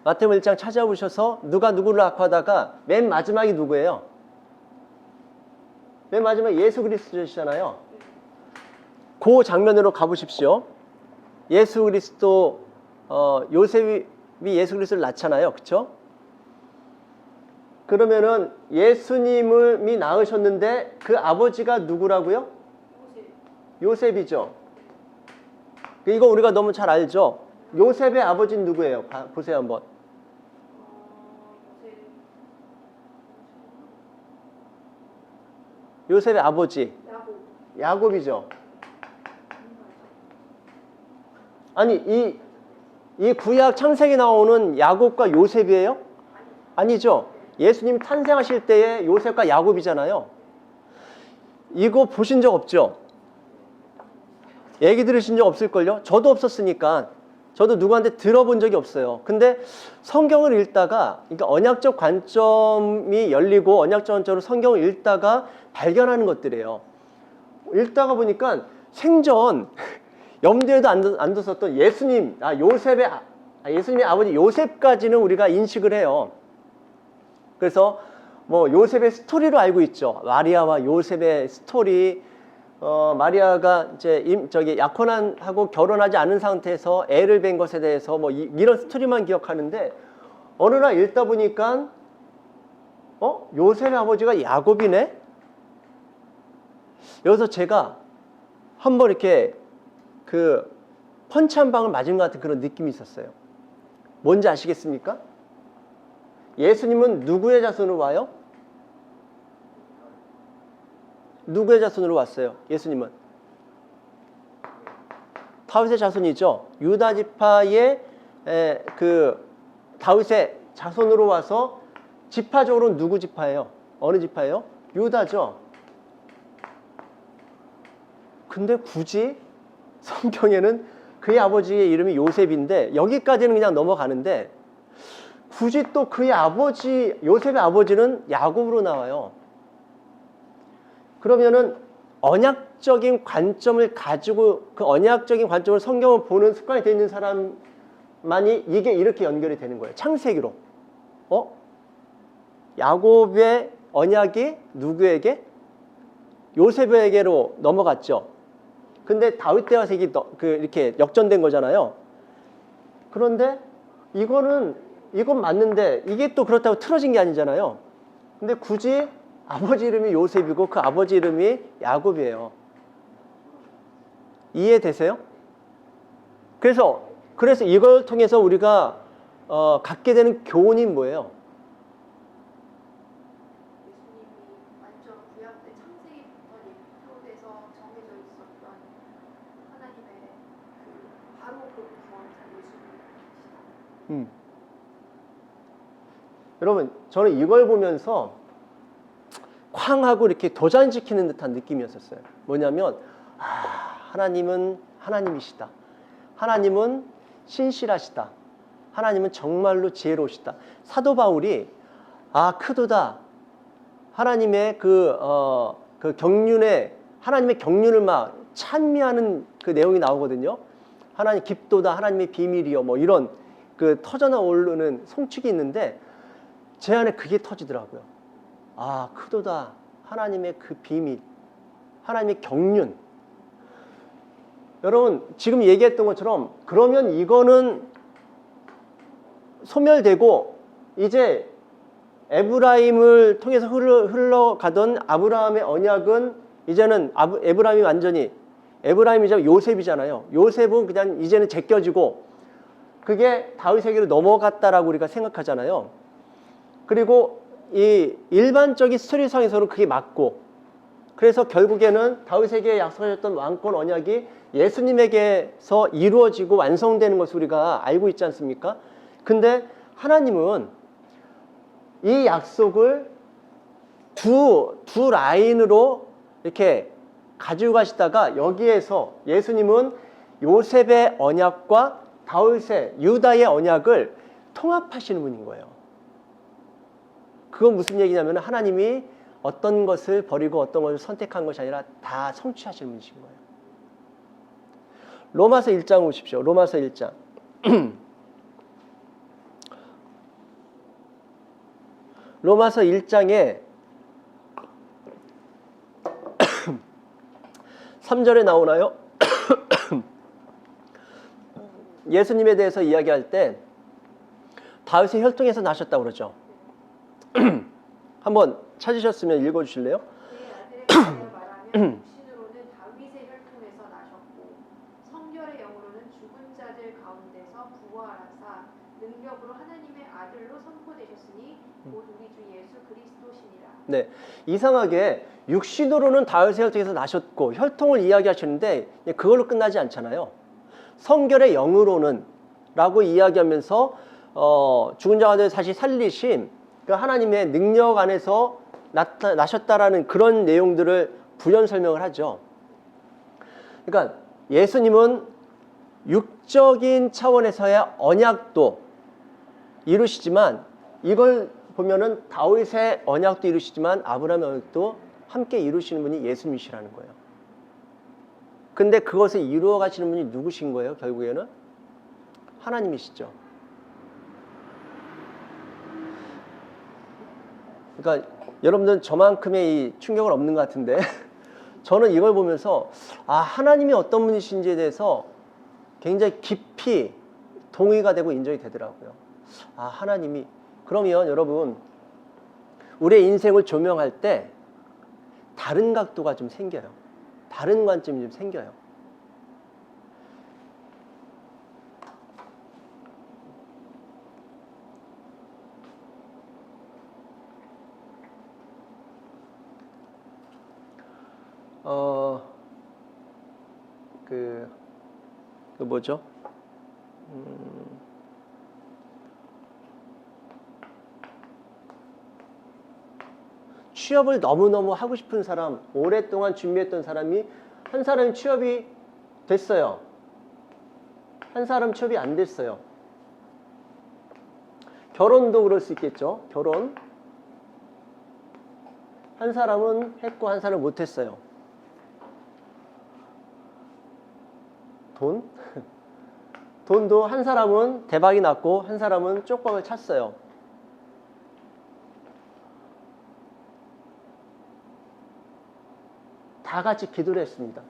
마태복음 1장 찾아보셔서 누가 누구를 낳고 하다가 맨 마지막이 누구예요? 맨 마지막 예수 그리스도시잖아요. 그 장면으로 가보십시오. 예수 그리스도 요셉이 예수 그리스도를 낳잖아요. 그렇죠? 그러면은 예수님이 낳으셨는데 그 아버지가 누구라고요? 요셉이죠. 이거 우리가 너무 잘 알죠? 요셉의 아버지는 누구예요? 보세요 한번. 요셉의 아버지 야곱이죠. 아니 이 구약 창세기 나오는 야곱과 요셉이에요? 아니죠. 예수님 탄생하실 때에 요셉과 야곱이잖아요. 이거 보신 적 없죠? 얘기 들으신 적 없을걸요? 저도 없었으니까. 저도 누구한테 들어본 적이 없어요. 근데 성경을 읽다가, 그러니까 언약적 관점이 열리고 언약적 관점으로 성경을 읽다가 발견하는 것들이에요. 읽다가 보니까 생전 염두에도 안 뒀었던 예수님, 예수님의 아버지 요셉까지는 우리가 인식을 해요. 그래서 뭐 요셉의 스토리로 알고 있죠. 마리아와 요셉의 스토리. 마리아가 이제 약혼하고 결혼하지 않은 상태에서 애를 뵌 것에 대해서 뭐 이런 스토리만 기억하는데 어느 날 읽다 보니까 요셉의 아버지가 야곱이네? 여기서 제가 한번 이렇게 그 펀치 한 방을 맞은 것 같은 그런 느낌이 있었어요. 뭔지 아시겠습니까? 예수님은 누구의 자손으로 와요? 누구의 자손으로 왔어요? 예수님은 다윗의 자손이죠. 유다 지파의 그 다윗의 자손으로 와서 지파적으로 누구 지파예요? 어느 지파예요? 유다죠. 근데 굳이 성경에는 그의 아버지의 이름이 요셉인데 여기까지는 그냥 넘어가는데 굳이 또 그의 아버지 요셉의 아버지는 야곱으로 나와요. 그러면은 언약적인 관점을 가지고 그 언약적인 관점을 성경을 보는 습관이 되어 있는 사람만이 이게 이렇게 연결이 되는 거예요. 창세기로. 야곱의 언약이 누구에게? 요셉에게로 넘어갔죠. 근데 다윗 때 와서 이렇게 역전된 거잖아요. 그런데 이건 맞는데 이게 또 그렇다고 틀어진 게 아니잖아요. 근데 굳이 아버지 이름이 요셉이고 그 아버지 이름이 야곱이에요. 이해되세요? 그래서 이걸 통해서 우리가 갖게 되는 교훈이 뭐예요? 예수님이 완전 구약 때 창세기부터 예표돼서 정해져 있었던 하나님의 바로 그 구원자 예수님이시다. 여러분, 저는 이걸 보면서 쾅 하고 이렇게 도전시키는 듯한 느낌이었어요. 뭐냐면 하나님은 하나님이시다. 하나님은 신실하시다. 하나님은 정말로 지혜로우시다. 사도 바울이 크도다. 하나님의 그 경륜에 하나님의 경륜을 막 찬미하는 그 내용이 나오거든요. 하나님 깊도다. 하나님의 비밀이요. 뭐 이런 그 터져나오르는 송축이 있는데 제 안에 그게 터지더라고요. 크도다. 하나님의 그 비밀, 하나님의 경륜. 여러분 지금 얘기했던 것처럼 그러면 이거는 소멸되고 이제 에브라임을 통해서 흘러가던 아브라함의 언약은 이제는 에브라임이 완전히 에브라임이자 요셉이잖아요. 요셉은 그냥 이제는 제껴지고 그게 다윗에게로 넘어갔다라고 우리가 생각하잖아요. 그리고 이 일반적인 스토리상에서는 그게 맞고 그래서 결국에는 다윗에게 약속하셨던 왕권 언약이 예수님에게서 이루어지고 완성되는 것을 우리가 알고 있지 않습니까? 근데 하나님은 이 약속을 두 라인으로 이렇게 가지고 가시다가 여기에서 예수님은 요셉의 언약과 다윗의 유다의 언약을 통합하시는 분인 거예요. 그건 무슨 얘기냐면 하나님이 어떤 것을 버리고 어떤 것을 선택한 것이 아니라 다 성취하시는 분이신 거예요. 로마서 1장 오십시오. 로마서 1장. 로마서 1장에 3절에 나오나요? 예수님에 대해서 이야기할 때 다윗의 혈통에서 나셨다고 그러죠. 한번 찾으셨으면 읽어주실래요? 내 아들에 관하여 말하면 육신으로는 다윗의 혈통에서 나셨고 성결의 영으로는 죽은 자들 가운데서 부활하사 능력으로 하나님의 아들로 선포되셨으니 곧 우리 주 예수 그리스도시니라. 네, 이상하게 육신으로는 다윗의 혈통에서 나셨고 혈통을 이야기하시는데 그걸로 끝나지 않잖아요. 성결의 영으로는 라고 이야기하면서 죽은 자 가운데 다시 살리신 그 하나님의 능력 안에서 나셨다라는 그런 내용들을 부연 설명을 하죠. 그러니까 예수님은 육적인 차원에서의 언약도 이루시지만 이걸 보면은 다윗의 언약도 이루시지만 아브라함의 언약도 함께 이루시는 분이 예수님이시라는 거예요. 근데 그것을 이루어 가시는 분이 누구신 거예요? 결국에는 하나님이시죠. 그러니까 여러분들은 저만큼의 이 충격은 없는 것 같은데 저는 이걸 보면서 하나님이 어떤 분이신지에 대해서 굉장히 깊이 동의가 되고 인정이 되더라고요. 하나님이 그러면 여러분 우리의 인생을 조명할 때 다른 각도가 좀 생겨요. 다른 관점이 좀 생겨요. 그 뭐죠? 취업을 너무너무 하고 싶은 사람, 오랫동안 준비했던 사람이 한 사람이 취업이 됐어요. 한 사람 취업이 안 됐어요. 결혼도 그럴 수 있겠죠. 결혼. 한 사람은 했고 한 사람은 못 했어요. 돈? 돈도 한 사람은 대박이 났고 한 사람은 쪽박을 찼어요. 다 같이 기도를 했습니다.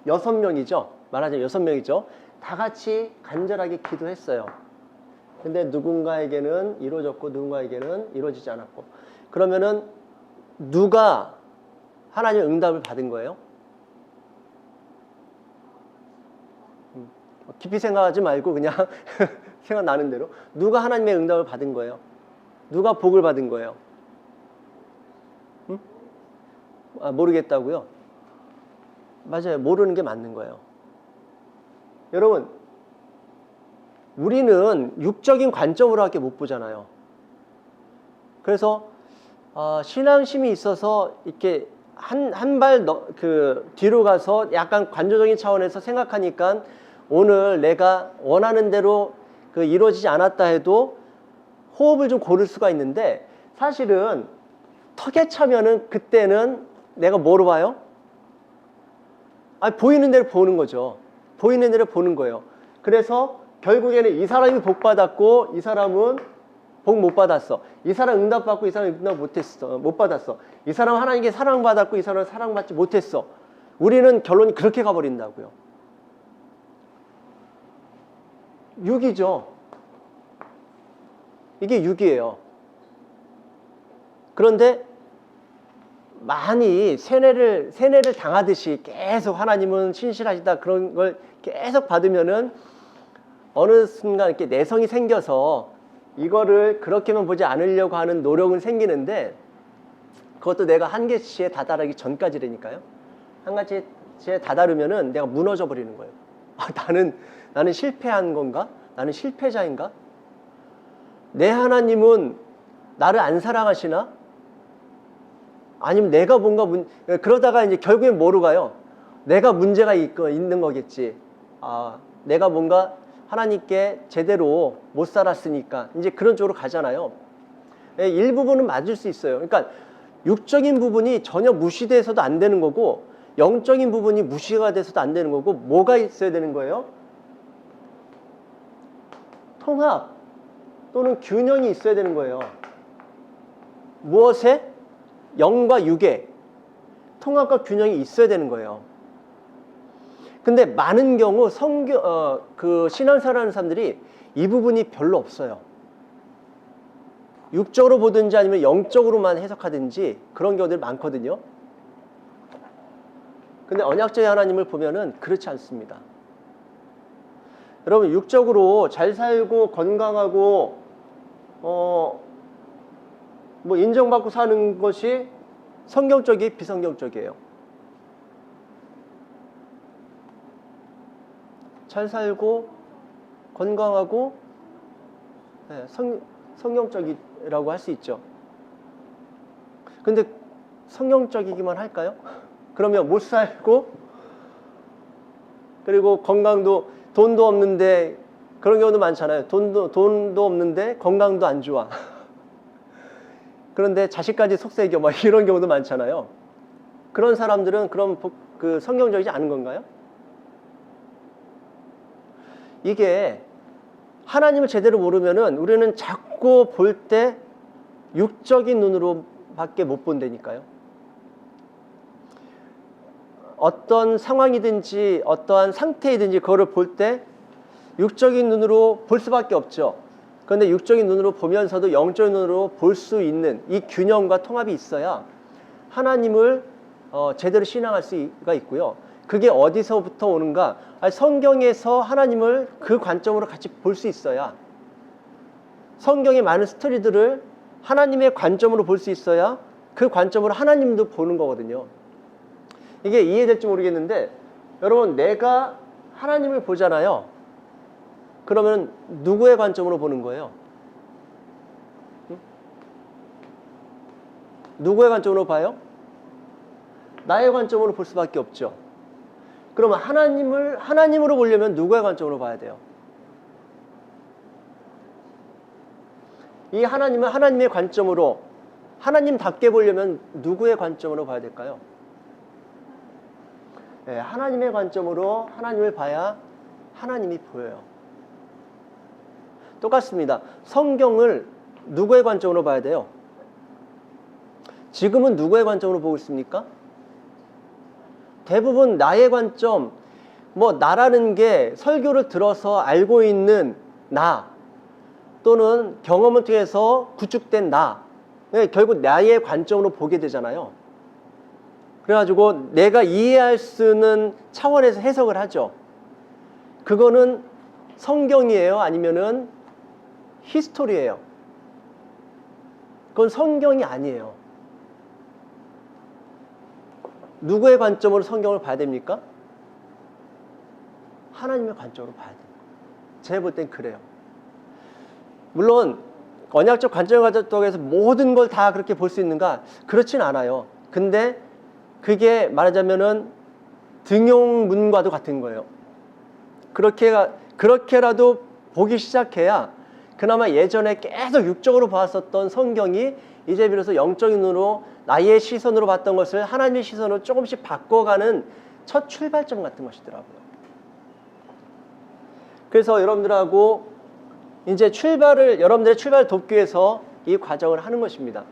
6명이죠. 말하자면 6명이죠. 다 같이 간절하게 기도했어요. 근데 누군가에게는 이루어졌고 누군가에게는 이루어지지 않았고. 그러면은 누가 하나님의 응답을 받은 거예요? 깊이 생각하지 말고 그냥 생각나는 대로 누가 하나님의 응답을 받은 거예요? 누가 복을 받은 거예요? 모르겠다고요? 맞아요. 모르는 게 맞는 거예요. 여러분, 우리는 육적인 관점으로밖에 못 보잖아요. 그래서 신앙심이 있어서 이렇게 한 발 뒤로 가서 약간 관조적인 차원에서 생각하니까 오늘 내가 원하는 대로 이루어지지 않았다 해도 호흡을 좀 고를 수가 있는데 사실은 턱에 차면은 그때는 내가 뭐로 봐요? 보이는 대로 보는 거죠. 보이는 대로 보는 거예요. 그래서 결국에는 이 사람이 복 받았고 이 사람은 복 못 받았어. 이 사람 응답 받고 이 사람 응답 못 받았어. 이 사람 하나님께 사랑받았고 이 사람 사랑받지 못했어. 우리는 결론이 그렇게 가버린다고요. 육이죠. 이게 육이에요. 그런데 많이 세뇌를 당하듯이 계속 하나님은 신실하시다 그런 걸 계속 받으면은 어느 순간 이렇게 내성이 생겨서 이거를 그렇게만 보지 않으려고 하는 노력은 생기는데 그것도 내가 한계치에 다다르기 전까지라니까요. 한계치에 다다르면은 내가 무너져 버리는 거예요. 나는 실패한 건가? 나는 실패자인가? 내 하나님은 나를 안 사랑하시나? 아니면 내가 뭔가 그러다가 이제 결국엔 뭐로 가요? 내가 문제가 있는 거겠지. 내가 뭔가 하나님께 제대로 못 살았으니까 이제 그런 쪽으로 가잖아요. 일부분은 맞을 수 있어요. 그러니까 육적인 부분이 전혀 무시돼서도 안 되는 거고 영적인 부분이 무시가 돼서도 안 되는 거고 뭐가 있어야 되는 거예요? 통합. 또는 균형이 있어야 되는 거예요. 무엇에? 영과 육에 통합과 균형이 있어야 되는 거예요. 근데 많은 경우 신앙생활하는 사람들이 이 부분이 별로 없어요. 육적으로 보든지 아니면 영적으로만 해석하든지 그런 경우들이 많거든요. 근데 언약적인 하나님을 보면은 그렇지 않습니다. 여러분, 육적으로 잘 살고 건강하고 뭐 인정받고 사는 것이 성경적이 비성경적이에요. 잘 살고 건강하고 성경적이라고 할 수 있죠. 근데 성경적이기만 할까요? 그러면 못 살고 그리고 건강도 돈도 없는데 그런 경우도 많잖아요. 돈도 없는데 건강도 안 좋아. 그런데 자식까지 속새겨 막 이런 경우도 많잖아요. 그런 사람들은 그럼 그 성경적이지 않은 건가요? 이게 하나님을 제대로 모르면은 우리는 자꾸 볼 때 육적인 눈으로밖에 못 본다니까요. 어떤 상황이든지 어떠한 상태이든지 그거를 볼 때 육적인 눈으로 볼 수밖에 없죠. 그런데 육적인 눈으로 보면서도 영적인 눈으로 볼 수 있는 이 균형과 통합이 있어야 하나님을 제대로 신앙할 수가 있고요. 그게 어디서부터 오는가? 성경에서 하나님을 그 관점으로 같이 볼 수 있어야, 성경의 많은 스토리들을 하나님의 관점으로 볼 수 있어야 그 관점으로 하나님도 보는 거거든요. 이게 이해될지 모르겠는데 여러분, 내가 하나님을 보잖아요. 그러면 누구의 관점으로 보는 거예요? 누구의 관점으로 봐요? 나의 관점으로 볼 수밖에 없죠. 그러면 하나님으로 보려면 누구의 관점으로 봐야 돼요? 이 하나님을 하나님의 관점으로, 하나님답게 보려면 누구의 관점으로 봐야 될까요? 네, 하나님의 관점으로 하나님을 봐야 하나님이 보여요. 똑같습니다. 성경을 누구의 관점으로 봐야 돼요? 지금은 누구의 관점으로 보고 있습니까? 대부분 나의 관점, 나라는 게 설교를 들어서 알고 있는 나, 또는 경험을 통해서 구축된 나, 결국 나의 관점으로 보게 되잖아요. 그래가지고 내가 이해할 수 있는 차원에서 해석을 하죠. 그거는 성경이에요? 아니면은 히스토리예요? 그건 성경이 아니에요. 누구의 관점으로 성경을 봐야 됩니까? 하나님의 관점으로 봐야 돼요. 제가 볼 땐 그래요. 물론 언약적 관점을 가졌다고 해서 모든 걸 다 그렇게 볼 수 있는가? 그렇진 않아요. 근데 그게 말하자면은 등용문과도 같은 거예요. 그렇게라도 보기 시작해야 그나마 예전에 계속 육적으로 봤었던 성경이 이제 비로소 영적인 눈으로 나의 시선으로 봤던 것을 하나님의 시선으로 조금씩 바꿔가는 첫 출발점 같은 것이더라고요. 그래서 여러분들하고 이제 여러분들의 출발을 돕기 위해서 이 과정을 하는 것입니다.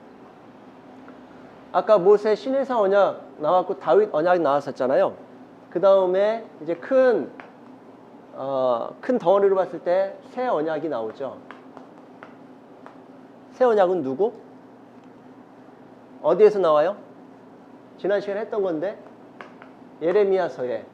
아까 모세 신해상 언약 나왔고 다윗 언약이 나왔었잖아요. 그 다음에 이제 큰 덩어리로 봤을 때 새 언약이 나오죠. 새 언약은 누구? 어디에서 나와요? 지난 시간에 했던 건데 예레미야서에